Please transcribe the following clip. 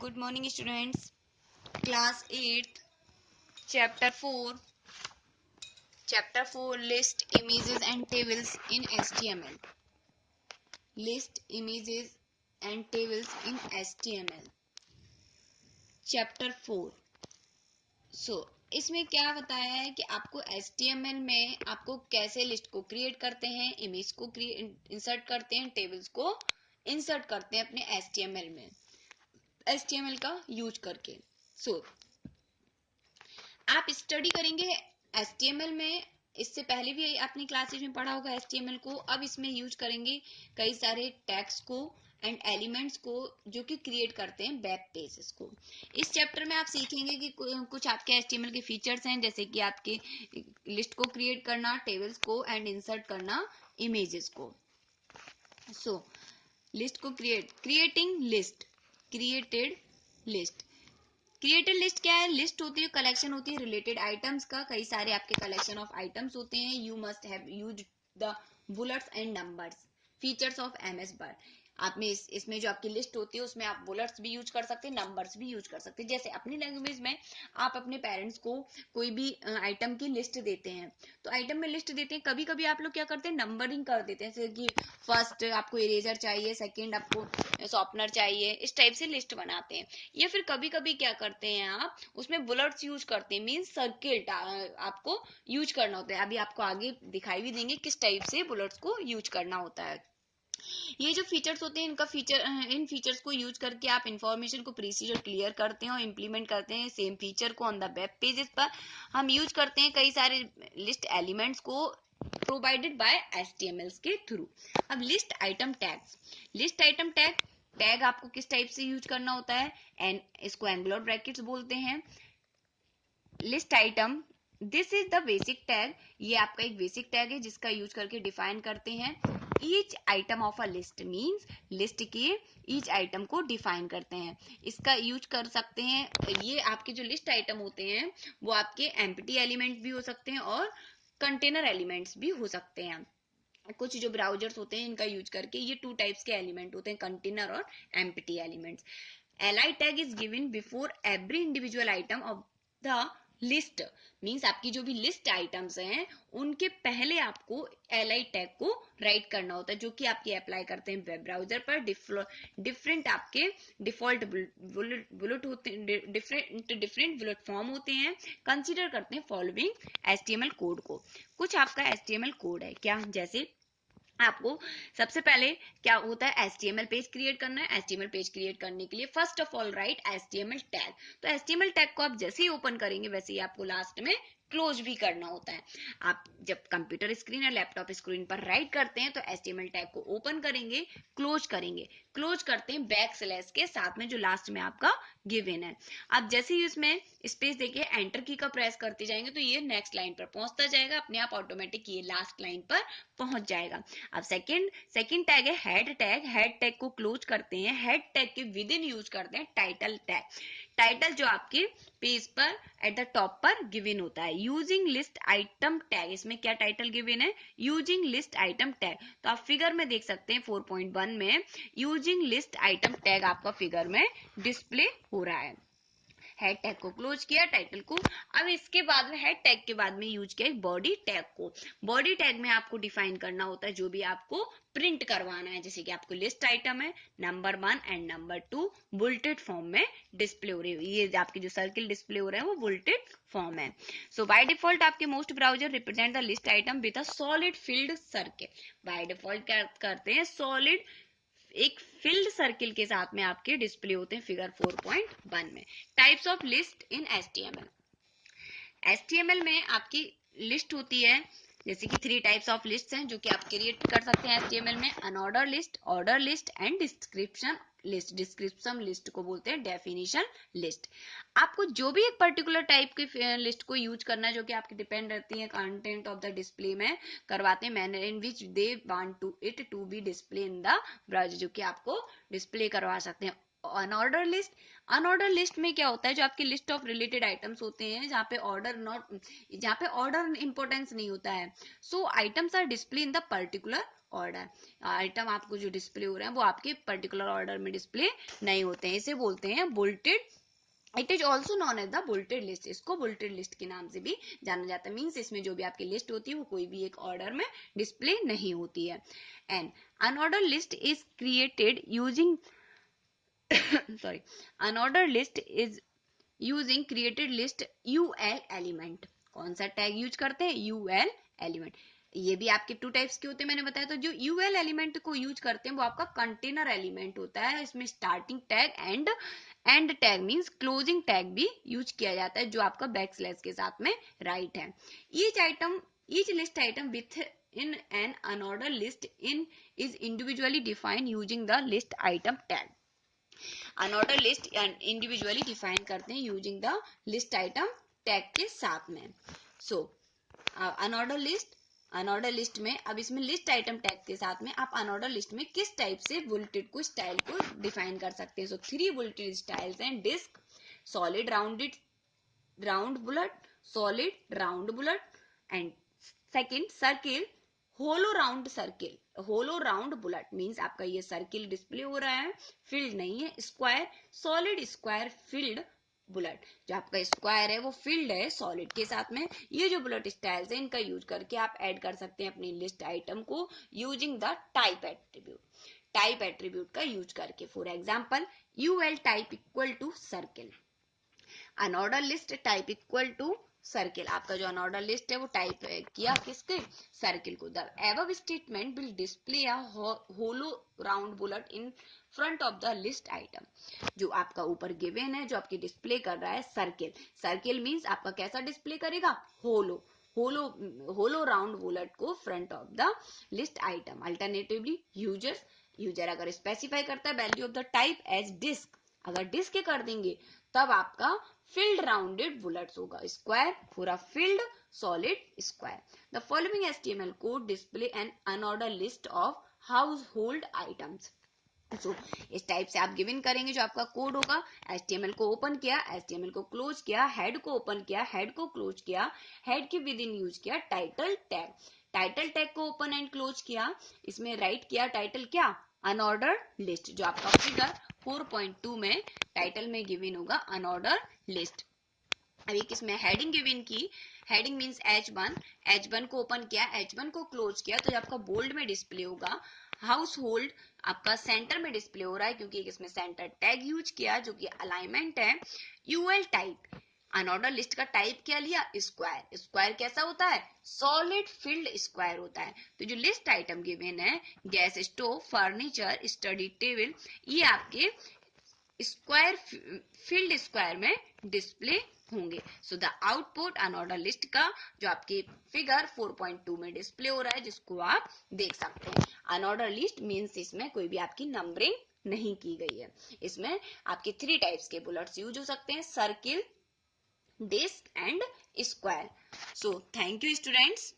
Good morning, students. Class 8, Chapter 4. Chapter 4, List Images and Tables in HTML. List Images and Tables in HTML. Chapter 4. इसमें क्या बताया है कि आपको HTML में आपको कैसे लिस्ट को क्रिएट करते हैं, इमेज को इंसर्ट करते हैं, टेबल्स को इंसर्ट करते हैं अपने HTML में, HTML का यूज करके. आप स्टडी करेंगे HTML में. इससे पहले भी आपने क्लासेस में पढ़ा होगा HTML को. अब इसमें यूज करेंगे कई सारे टैग्स को एंड एलिमेंट्स को जो कि क्रिएट करते हैं वेब पेजेस को. इस चैप्टर में आप सीखेंगे कि कुछ आपके HTML के फीचर्स हैं, जैसे कि आपके लिस्ट को क्रिएट करना, टेबल्स को एंड इंसर्ट करना इमेजेस को. लिस्ट को creating list, created list. Created list क्या है? लिस्ट होती है, कलेक्शन होती है रिलेटेड आइटम्स का. कई सारे आपके कलेक्शन ऑफ आइटम्स होते हैं. You must have used the bullets and numbers. Features of MS word. आप में इसमें जो आपकी लिस्ट होती है उसमें आप बुलेट्स भी यूज कर सकते हैं, नंबर्स भी यूज कर सकते हैं. जैसे अपनी लैंग्वेज में आप अपने पेरेंट्स को कोई भी आइटम की लिस्ट देते हैं, तो आइटम में लिस्ट देते हैं. कभी कभी आप लोग क्या करते हैं, नंबरिंग कर देते हैं, जैसे कि फर्स्ट आपको इरेजर चाहिए, सेकंड आपको शॉर्पनर चाहिए, इस टाइप से लिस्ट बनाते हैं. या फिर कभी कभी क्या करते हैं, आप उसमें बुलेट्स यूज करते हैं, मीन सर्किल आपको यूज करना होता है. अभी आपको आगे दिखाई भी देंगे किस टाइप से बुलेट्स को यूज करना होता है. ये जो फीचर्स होते हैं इन फीचर्स को यूज करके आप इंफॉर्मेशन को प्रीसीज और क्लियर करते हैं और इम्प्लीमेंट करते हैं सेम फीचर को ऑन द वेब पेजेस पर. हम यूज करते हैं कई सारे लिस्ट एलिमेंट्स को प्रोवाइडेड बाय HTML के थ्रू. अब list item tags. List item tag आपको किस टाइप से यूज करना होता है, एंड इसको एंगुलर ब्रैकेट्स बोलते हैं. List item, this is the basic tag. ये आपका एक बेसिक टैग है जिसका यूज करके डिफाइन करते हैं. Each item of a list means list के ईच आइटम को डिफाइन करते हैं. इसका यूज कर सकते हैं. ये आपके जो लिस्ट आइटम होते हैं वो आपके एम्प्टी एलिमेंट भी हो सकते हैं और कंटेनर एलिमेंट्स भी हो सकते हैं. कुछ जो ब्राउजर्स होते हैं इनका यूज करके ये टू टाइप्स के एलिमेंट होते हैं, कंटेनर और empty elements. li tag is given before every individual item of the list. Means आपकी जो भी लिस्ट आइटम्स हैं उनके पहले आपको li टैग को राइट करना होता है, जो कि आपके अप्लाई करते हैं वेब ब्राउजर पर. डिफरेंट आपके डिफॉल्ट बुलेट होते हैं, डिफरेंट बुलेट फॉर्म होते हैं. कंसीडर करते हैं फॉलोइंग HTML कोड को. कुछ आपका HTML कोड है क्या, जैसे आपको सबसे पहले क्या होता है, HTML पेज क्रिएट करना है. HTML पेज क्रिएट करने के लिए first of all right HTML tag. तो HTML टैग को आप जैसे ही ओपन करेंगे वैसे ही आपको लास्ट में क्लोज भी करना होता है. आप जब कंप्यूटर स्क्रीन या लैपटॉप स्क्रीन पर राइट करते हैं तो HTML टैग को ओपन करेंगे, क्लोज करेंगे. क्लोज करते हैं बैक स्लैश के साथ में जो लास्ट में आपका गिवन है. आप जैसे ही उसमें स्पेस देके एंटर की का प्रेस करते जाएंगे तो ये नेक्स्ट लाइन पर पहुंचता जाएगा, अपने आप ऑटोमेटिक ये लास्ट लाइन पर पहुंच जाएगा. अब सेकंड टैग है हेड टैग. हेड टैग को क्लोज करते हैं. हेड टैग के विद इन यूज करते हैं टाइटल टैग. टाइटल जो आपके पेज पर एट द टॉप पर गिवन होता है. यूजिंग लिस्ट आइटम टैग, इसमें क्या टाइटल गिवन है, यूजिंग लिस्ट आइटम टैग. तो आप फिगर में देख सकते हैं 4.1 में यूजिंग लिस्ट आइटम टैग आपका फिगर में डिस्प्ले हो रहा है. हेड टैग को क्लोज किया, टाइटल को. अब इसके बाद में हेड टैग के बाद में यूज किया बॉडी टैग को. बॉडी टैग में आपको डिफाइन करना होता है जो भी आपको प्रिंट करवाना है, जैसे कि आपको लिस्ट आइटम है, number 1 and number 2 bulleted form में डिस्प्ले हो रही है. ये आपके जो सर्किल डिस्प्ले हो रहे हैं वो बुलेटेड फॉर्म है. सो बाय डिफॉल्ट आपके most browser represent the list item with a solid field circle. By default क्या करते हैं, सॉलिड एक फिल्ड सर्किल के साथ में आपके डिस्प्ले होते हैं फिगर 4.1 में. Types of list in HTML. HTML में आपकी लिस्ट होती है, जैसे कि 3 टाइप्स ऑफ लिस्ट हैं जो कि आप क्रिएट कर सकते हैं HTML में. Unordered list, order list and description list. Description list को बोलते हैं डेफिनेशन लिस्ट. आपको जो भी एक पर्टिकुलर टाइप की लिस्ट को यूज करना है जो कि आपकी डिपेंड रहती है कंटेंट ऑफ द डिस्प्ले में करवाते हैं, manner in which they want to it to be display in the browser, जो कि आपको डिस्प्ले करवा सकते हैं. अनऑर्डर लिस्ट, अनऑर्डर लिस्ट में क्या होता है, जो आपकी लिस्ट ऑफ रिलेटेड आइटम्स होते हैं जहाँ पे ऑर्डर इंपॉर्टेंस नहीं होता है. So items are display in the particular order. Item आपको जो डिस्प्ले हो रहे हैं वो आपके पर्टिकुलर ऑर्डर में डिस्प्ले नहीं होते हैं. इसे बोलते हैं bulleted. It is also known as the bulleted list. इसको बुलेटेड लिस्ट के नाम से भी जाना जाता है. मीन्स इसमें जो भी आपकी लिस्ट होती है वो कोई भी एक ऑर्डर में डिस्प्ले नहीं होती है. And unordered list is created using sorry, unordered list is using created list ul element. कौन सा टैग यूज करते हैं, ul एलिमेंट. ये भी आपके टू टाइप्स के होते हैं मैंने बताया. तो जो ul एलिमेंट को यूज करते हैं वो आपका कंटेनर एलिमेंट होता है. इसमें starting tag and tag means closing tag भी यूज किया जाता है जो आपका बैकस्लैश के साथ में राइट है. Each list item with in an unordered list is individually defined using the list item tag. Unordered list individually define करते हैं using the list item tag के साथ में. सो अनऑर्डर लिस्ट में अब इसमें लिस्ट आइटम टैग के साथ में आप अनऑर्डर लिस्ट में किस टाइप से बुलेटेड को स्टाइल को डिफाइन कर सकते हैं. सो 3 बुलेटेड स्टाइल्स हैं. Disc, solid round bullet, solid round bullet. And second circle, hollow round circle. Hollow round bullet means आपका ये सर्किल डिस्प्ले हो रहा है, फिल्ड नहीं है. Square, solid square field bullet. जो आपका स्क्वायर है वो फिल्ड है सॉलिड के साथ में. ये जो बुलेट स्टाइल्स है इनका यूज करके आप ऐड कर सकते हैं अपनी लिस्ट आइटम को using the type attribute. Type attribute का यूज करके. For example UL type equal to circle. Unorder list type equal to circle. आपका जो अनऑर्डर लिस्ट है वो टाइप किया किसके, सर्किल को. The above statement will display a hollow round bullet in front of the list item. जो आपका ऊपर गिवन है जो आपकी डिस्प्ले कर रहा है सर्किल. सर्किल मींस आपका कैसा डिस्प्ले करेगा, होलो राउंड बुलेट को front of the list item. Alternatively user अगर स्पेसिफाई करता है value of the type as disc, अगर डिस्क कर देंगे तब आपका फिल्ड राउंडेड बुलेट्स होगा. स्क्वायर पूरा filled, solid square. The following HTML code display an unorder list of household items. So इस टाइप से आप गिवन करेंगे जो आपका कोड होगा. HTML को ओपन किया, HTML को क्लोज किया, हेड को ओपन किया, हेड को क्लोज किया, हेड के विद इन यूज किया टाइटल टैग. टाइटल टैग को ओपन एंड क्लोज किया. इसमें राइट किया टाइटल क्या, अनऑर्डर लिस्ट. जो आपका फिगर 4.2 में टाइटल में गिवन होगा अनऑर्डर लिस्ट. अभी किसमें हेडिंग गिवन की, हेडिंग मींस H1 को ओपन किया, H1 को क्लोज किया तो आपका बोल्ड में डिस्प्ले होगा. हाउस होल्ड आपका सेंटर में डिस्प्ले हो रहा है क्योंकि इसमें सेंटर टैग यूज किया जो कि अलाइनमेंट है. यूएल टाइप, अनऑर्डर लिस्ट का टाइप क्या लिया, स्क्वायर. स्क्वायर कैसा होता है, सॉलिड फिल्ड स्क्वायर होता है. तो जो लिस्ट आइटम गिवन है gas stove, furniture, study table, ये आपके स्क्वायर फील्ड स्क्वायर में डिस्प्ले होंगे. So the output unordered list का जो आपके फिगर 4.2 में डिस्प्ले हो रहा है जिसको आप देख सकते हैं. अनऑर्डर लिस्ट मींस इसमें कोई भी आपकी नंबरिंग नहीं की गई है. इसमें आपके 3 टाइप्स के बुलेट्स यूज हो सकते हैं, circle, disc and square. So thank you students.